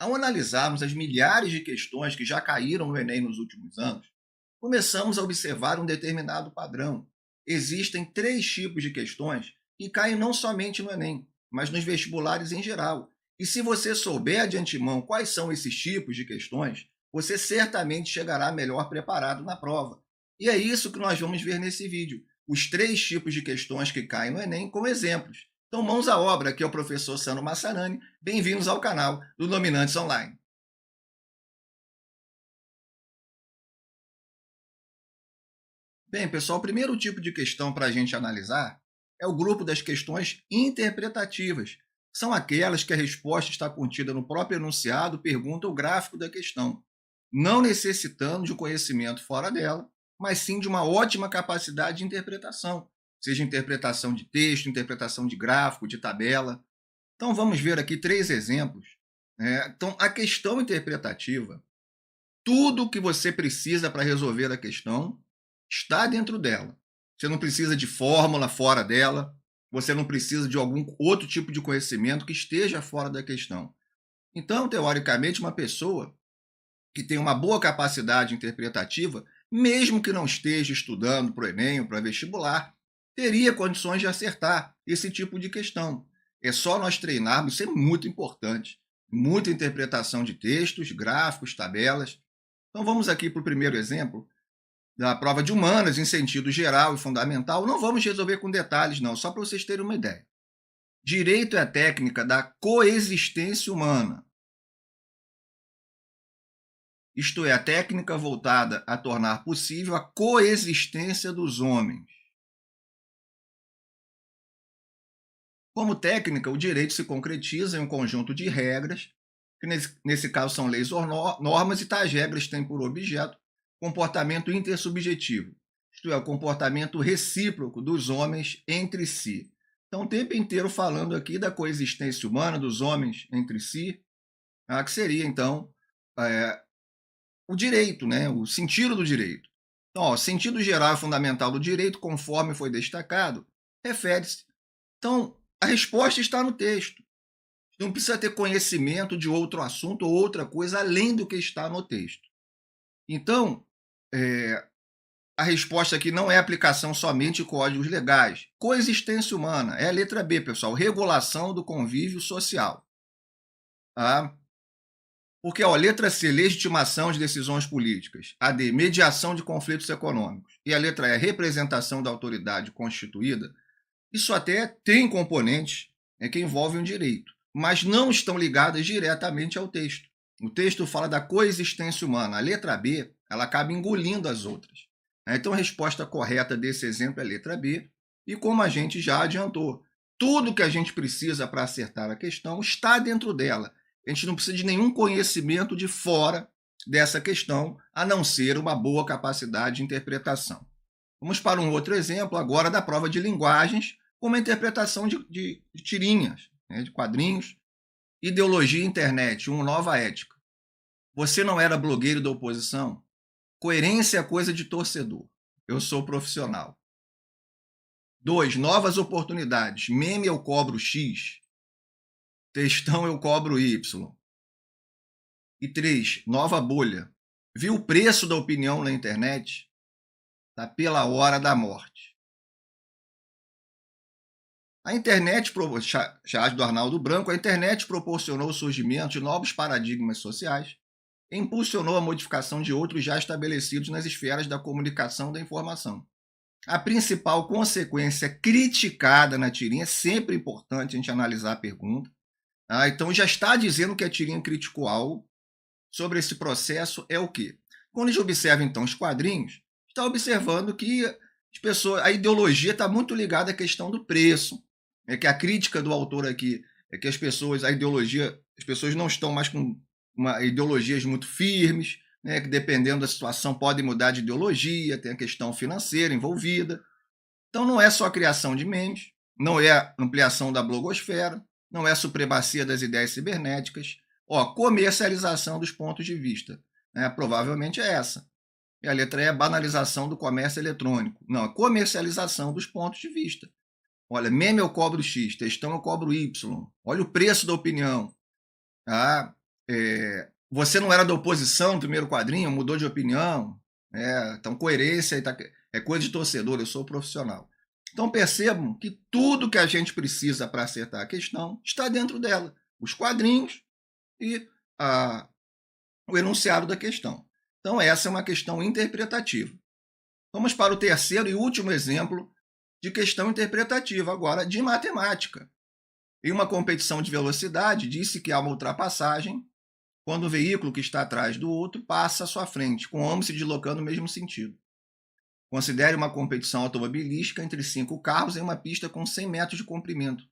Ao analisarmos as milhares de questões que já caíram no Enem nos últimos anos, começamos a observar um determinado padrão. Existem três tipos de questões que caem não somente no Enem, mas nos vestibulares em geral. E se você souber de antemão quais são esses tipos de questões, você certamente chegará melhor preparado na prova. E é isso que nós vamos ver nesse vídeo: os três tipos de questões que caem no Enem com exemplos. Então, mãos à obra, aqui é o professor Sandro Massarani. Bem-vindos ao canal do Dominantes Online. Bem, pessoal, o primeiro tipo de questão para a gente analisar é o grupo das questões interpretativas. São aquelas que a resposta está contida no próprio enunciado, pergunta ou gráfico da questão, não necessitando de conhecimento fora dela, mas sim de uma ótima capacidade de interpretação, seja interpretação de texto, interpretação de gráfico, de tabela. Então, vamos ver aqui três exemplos. Então, a questão interpretativa, tudo o que você precisa para resolver a questão está dentro dela. Você não precisa de fórmula fora dela, você não precisa de algum outro tipo de conhecimento que esteja fora da questão. Então, teoricamente, uma pessoa que tem uma boa capacidade interpretativa, mesmo que não esteja estudando para o Enem ou para vestibular, teria condições de acertar esse tipo de questão. É só nós treinarmos, isso é muito importante. Muita interpretação de textos, gráficos, tabelas. Então vamos aqui para o primeiro exemplo da prova de humanas, em sentido geral e fundamental. Não vamos resolver com detalhes, não, só para vocês terem uma ideia. Direito é a técnica da coexistência humana. Isto é, a técnica voltada a tornar possível a coexistência dos homens. Como técnica, o direito se concretiza em um conjunto de regras, que nesse caso são leis ou normas, e tais regras têm por objeto comportamento intersubjetivo, isto é, o comportamento recíproco dos homens entre si. Então, o tempo inteiro falando aqui da coexistência humana dos homens entre si, que seria, então, o direito, né? O sentido do direito. Então, o sentido geral e fundamental do direito, conforme foi destacado, refere-se. Então, a resposta está no texto. Não precisa ter conhecimento de outro assunto ou outra coisa além do que está no texto. Então, a resposta aqui não é aplicação somente de códigos legais. Coexistência humana é a letra B, pessoal. Regulação do convívio social. Porque, letra C, legitimação de decisões políticas. A D, mediação de conflitos econômicos. E a letra E, representação da autoridade constituída. Isso até tem componentes que envolvem o direito, mas não estão ligadas diretamente ao texto. O texto fala da coexistência humana. A letra B, ela acaba engolindo as outras. Então, a resposta correta desse exemplo é a letra B. E como a gente já adiantou, tudo que a gente precisa para acertar a questão está dentro dela. A gente não precisa de nenhum conhecimento de fora dessa questão, a não ser uma boa capacidade de interpretação. Vamos para um outro exemplo agora da prova de linguagens, como a interpretação de tirinhas, de quadrinhos. Ideologia internet, nova ética. Você não era blogueiro da oposição? Coerência é coisa de torcedor. Eu sou profissional. 2. Novas oportunidades. Meme eu cobro X. Textão eu cobro Y. E 3. Nova bolha. Viu o preço da opinião na internet? Tá pela hora da morte. A internet, charge do Arnaldo Branco, a internet proporcionou o surgimento de novos paradigmas sociais e impulsionou a modificação de outros já estabelecidos nas esferas da comunicação e da informação. A principal consequência criticada na tirinha, é sempre importante a gente analisar a pergunta. Então, já está dizendo que a tirinha criticou algo sobre esse processo, é o quê? Quando a gente observa, então, os quadrinhos, está observando que as pessoas, a ideologia está muito ligada à questão do preço. É que a crítica do autor aqui é que as pessoas não estão mais com ideologias muito firmes, que dependendo da situação podem mudar de ideologia, tem a questão financeira envolvida. Então não é só a criação de memes, não é a ampliação da blogosfera, não é a supremacia das ideias cibernéticas, comercialização dos pontos de vista. Provavelmente é essa. E a letra E é banalização do comércio eletrônico. Não, a comercialização dos pontos de vista. Olha, meme eu cobro X, textão eu cobro Y. Olha o preço da opinião. Você não era da oposição no primeiro quadrinho, mudou de opinião. Então, coerência é coisa de torcedor, eu sou profissional. Então, percebam que tudo que a gente precisa para acertar a questão está dentro dela. Os quadrinhos e o enunciado da questão. Então, essa é uma questão interpretativa. Vamos para o terceiro e último exemplo de questão interpretativa, agora de matemática. Em uma competição de velocidade, disse que há uma ultrapassagem quando o veículo que está atrás do outro passa à sua frente, com ambos se deslocando no mesmo sentido. Considere uma competição automobilística entre 5 carros em uma pista com 100 metros de comprimento,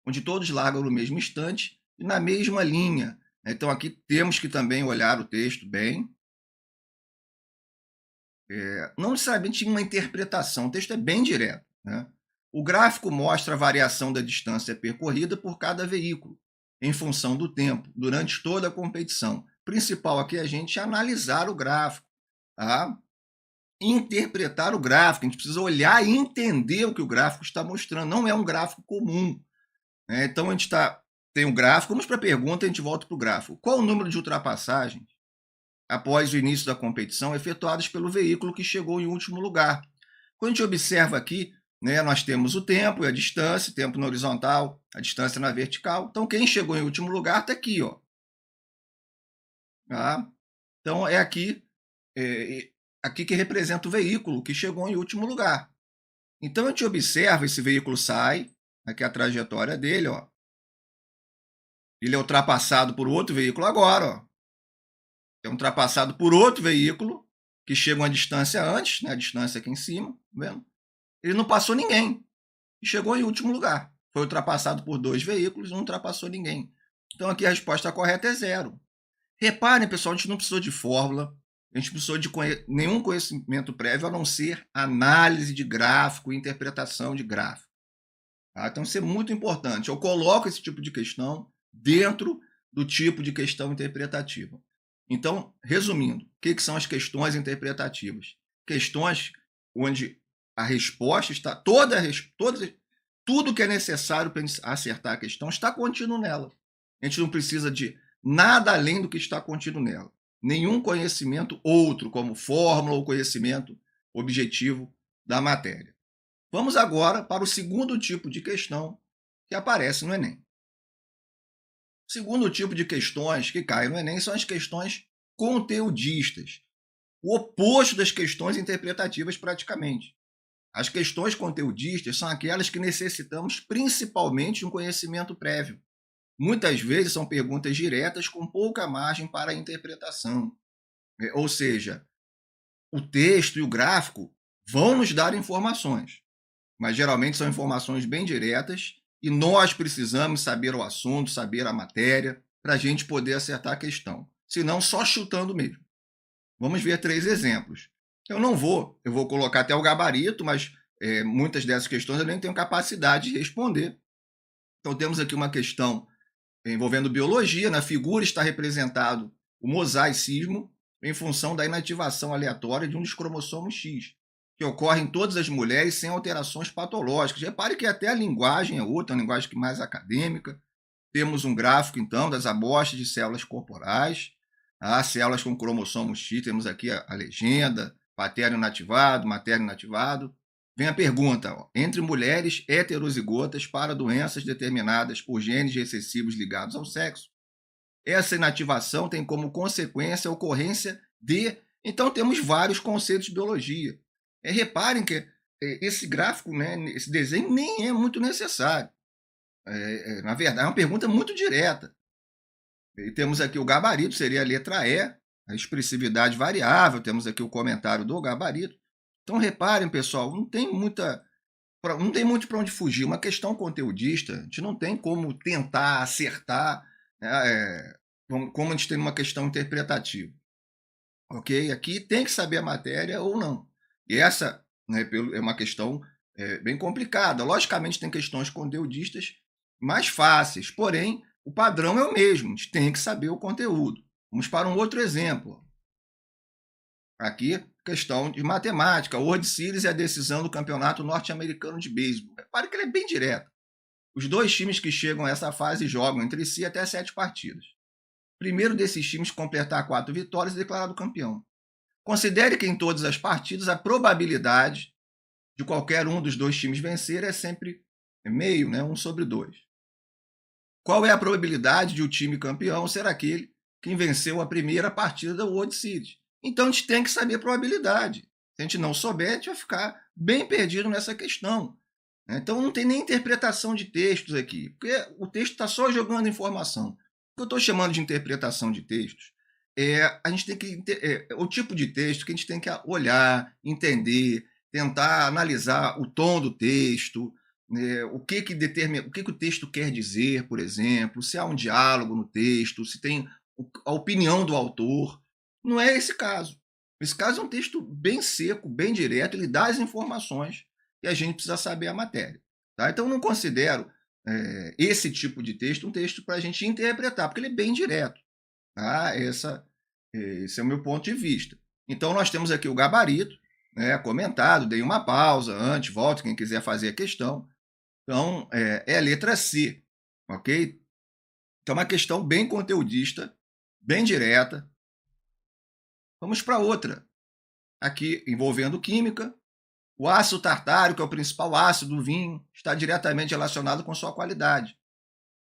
onde todos largam no mesmo instante e na mesma linha. Então, aqui temos que também olhar o texto bem. Não necessariamente uma interpretação, o texto é bem direto. Né? O gráfico mostra a variação da distância percorrida por cada veículo, em função do tempo, durante toda a competição. O principal aqui é a gente analisar o gráfico, tá? Interpretar o gráfico. A gente precisa olhar e entender o que o gráfico está mostrando. Não é um gráfico comum. Né? Então, a gente tem um gráfico. Vamos para a pergunta e a gente volta para o gráfico. Qual o número de ultrapassagens após o início da competição efetuadas pelo veículo que chegou em último lugar? Quando a gente observa aqui, né, nós temos o tempo e a distância, tempo na horizontal, a distância na vertical. Então, quem chegou em último lugar está aqui. Ó. Tá? Então, é aqui que representa o veículo que chegou em último lugar. Então, a gente observa esse veículo sai, aqui é a trajetória dele. Ó. Ele é ultrapassado por outro veículo agora. Ó. É ultrapassado por outro veículo que chega uma distância antes, né, a distância aqui em cima. Tá vendo? Ele não passou ninguém e chegou em último lugar. Foi ultrapassado por 2 veículos e não ultrapassou ninguém. Então, aqui a resposta correta é 0. Reparem, pessoal, a gente não precisou de fórmula, a gente precisou de nenhum conhecimento prévio, a não ser análise de gráfico e interpretação de gráfico. Tá? Então, isso é muito importante. Eu coloco esse tipo de questão dentro do tipo de questão interpretativa. Então, resumindo, o que são as questões interpretativas? Questões onde a resposta está, tudo que é necessário para acertar a questão está contido nela. A gente não precisa de nada além do que está contido nela. Nenhum conhecimento outro, como fórmula ou conhecimento objetivo da matéria. Vamos agora para o segundo tipo de questão que aparece no Enem. O segundo tipo de questões que caem no Enem são as questões conteudistas, o oposto das questões interpretativas praticamente. As questões conteudistas são aquelas que necessitamos principalmente de um conhecimento prévio. Muitas vezes são perguntas diretas com pouca margem para a interpretação. Ou seja, o texto e o gráfico vão nos dar informações, mas geralmente são informações bem diretas e nós precisamos saber o assunto, saber a matéria, para a gente poder acertar a questão. Senão, só chutando mesmo. Vamos ver 3 exemplos. Eu vou colocar até o gabarito, mas muitas dessas questões eu nem tenho capacidade de responder. Então, temos aqui uma questão envolvendo biologia. Na figura está representado o mosaicismo em função da inativação aleatória de um dos cromossomos X, que ocorre em todas as mulheres sem alterações patológicas. Repare que até a linguagem é outra, uma linguagem mais acadêmica. Temos um gráfico, então, das amostras de células corporais. Células com cromossomo X, temos aqui a legenda, paterno inativado, materno inativado. Vem a pergunta, ó, entre mulheres heterozigotas para doenças determinadas por genes recessivos ligados ao sexo, essa inativação tem como consequência a ocorrência de... Então, temos vários conceitos de biologia. Reparem que esse gráfico, né, esse desenho, nem é muito necessário. Na verdade, é uma pergunta muito direta. E temos aqui o gabarito, seria a letra E, a expressividade variável, temos aqui o comentário do gabarito. Então, reparem, pessoal, não tem muito para onde fugir. Uma questão conteudista, a gente não tem como tentar acertar, né, como a gente tem uma questão interpretativa. Ok? Aqui tem que saber a matéria ou não. E essa, né, é uma questão bem complicada. Logicamente, tem questões conteudistas mais fáceis, porém, o padrão é o mesmo, a gente tem que saber o conteúdo. Vamos para um outro exemplo. Aqui, questão de matemática. O World Series é a decisão do campeonato norte-americano de beisebol. Repare que ele é bem direto. Os 2 times que chegam a essa fase jogam entre si até 7 partidas. primeiro desses times completar 4 vitórias e declarado campeão. Considere que em todas as partidas a probabilidade de qualquer um dos dois times vencer é sempre meio, né? 1/2. Qual é a probabilidade de o time campeão ser aquele que venceu a primeira partida da World Series? Então a gente tem que saber a probabilidade. Se a gente não souber, a gente vai ficar bem perdido nessa questão. Então não tem nem interpretação de textos aqui, porque o texto está só jogando informação. O que eu estou chamando de interpretação de textos a gente tem que o tipo de texto que a gente tem que olhar, entender, tentar analisar o tom do texto, né, o que determina, o que o texto quer dizer, por exemplo, se há um diálogo no texto, se tem a opinião do autor. Não é esse caso. Esse caso é um texto bem seco, bem direto, ele dá as informações e a gente precisa saber a matéria. Tá? Então, não considero esse tipo de texto um texto para a gente interpretar, porque ele é bem direto. Tá? Esse é o meu ponto de vista. Então, nós temos aqui o gabarito, né, comentado, dei uma pausa antes, volto quem quiser fazer a questão. Então, é a letra C, ok? Então, uma questão bem conteudista, bem direta. Vamos para outra, aqui envolvendo química. O ácido tartárico, que é o principal ácido do vinho, está diretamente relacionado com sua qualidade.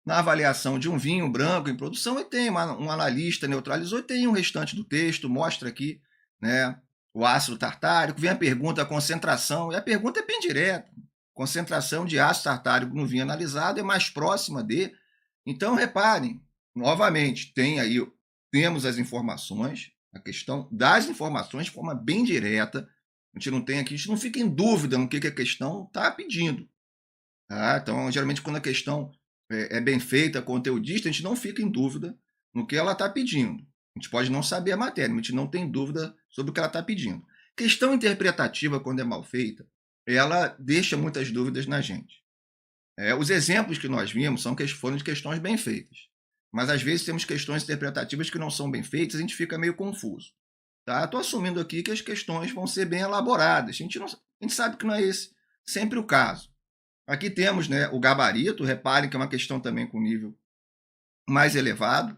Na avaliação de um vinho branco em produção, e tem um analista neutralizou, e tem um restante do texto, mostra aqui, né, o ácido tartárico. Vem a pergunta, a concentração, e a pergunta é bem direta. Concentração de ácido tartárico no vinho analisado é mais próxima de. Então, reparem, novamente, temos as informações, a questão das informações de forma bem direta. A gente não fica em dúvida no que a questão está pedindo. Tá? Então, geralmente, quando a questão é bem feita, conteudista, a gente não fica em dúvida no que ela está pedindo. A gente pode não saber a matéria, mas a gente não tem dúvida sobre o que ela está pedindo. Questão interpretativa, quando é mal feita, ela deixa muitas dúvidas na gente. Os exemplos que nós vimos foram de questões bem feitas. Mas, às vezes, temos questões interpretativas que não são bem feitas, a gente fica meio confuso. Tá? Estou assumindo aqui que as questões vão ser bem elaboradas. A gente sabe que não é esse sempre o caso. Aqui temos, né, o gabarito, reparem que é uma questão também com nível mais elevado.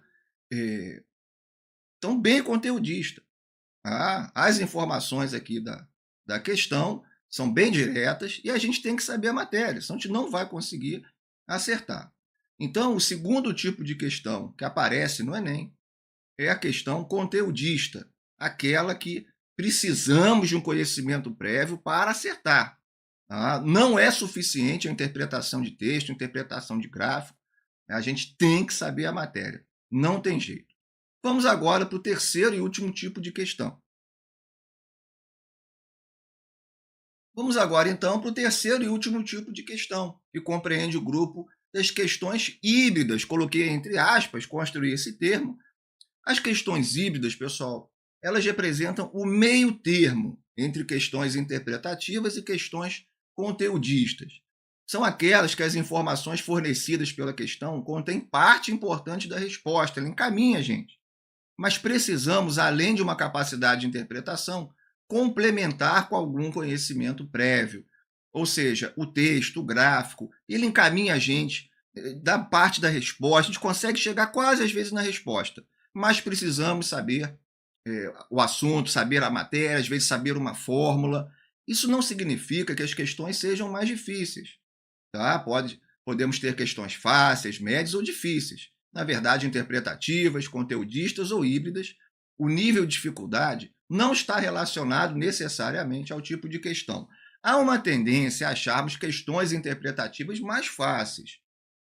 Então, bem conteudista. Tá? As informações aqui da questão são bem diretas e a gente tem que saber a matéria, senão a gente não vai conseguir acertar. Então, o segundo tipo de questão que aparece no Enem é a questão conteudista, aquela que precisamos de um conhecimento prévio para acertar. Tá? Não é suficiente a interpretação de texto, a interpretação de gráfico. A gente tem que saber a matéria. Não tem jeito. Vamos agora para o terceiro e último tipo de questão. Vamos agora, então, para o terceiro e último tipo de questão, que compreende o grupo das questões híbridas. Coloquei entre aspas, construí esse termo. As questões híbridas, pessoal, elas representam o meio termo entre questões interpretativas e questões conteudistas. São aquelas que as informações fornecidas pela questão contêm parte importante da resposta, ela encaminha a gente. Mas precisamos, além de uma capacidade de interpretação, complementar com algum conhecimento prévio. Ou seja, o texto, o gráfico, ele encaminha a gente da parte da resposta, a gente consegue chegar quase às vezes na resposta, mas precisamos saber o assunto, saber a matéria, às vezes saber uma fórmula. Isso não significa que as questões sejam mais difíceis. Tá? Podemos ter questões fáceis, médias ou difíceis. Na verdade, interpretativas, conteudistas ou híbridas. O nível de dificuldade não está relacionado necessariamente ao tipo de questão. Há uma tendência a acharmos questões interpretativas mais fáceis,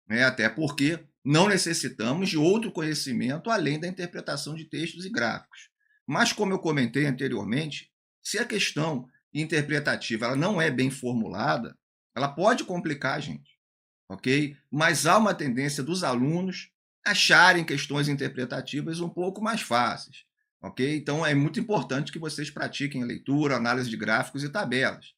né? Até porque não necessitamos de outro conhecimento além da interpretação de textos e gráficos. Mas, como eu comentei anteriormente, se a questão interpretativa ela não é bem formulada, ela pode complicar a gente, ok? Mas há uma tendência dos alunos acharem questões interpretativas um pouco mais fáceis, ok? Então, é muito importante que vocês pratiquem a leitura, análise de gráficos e tabelas.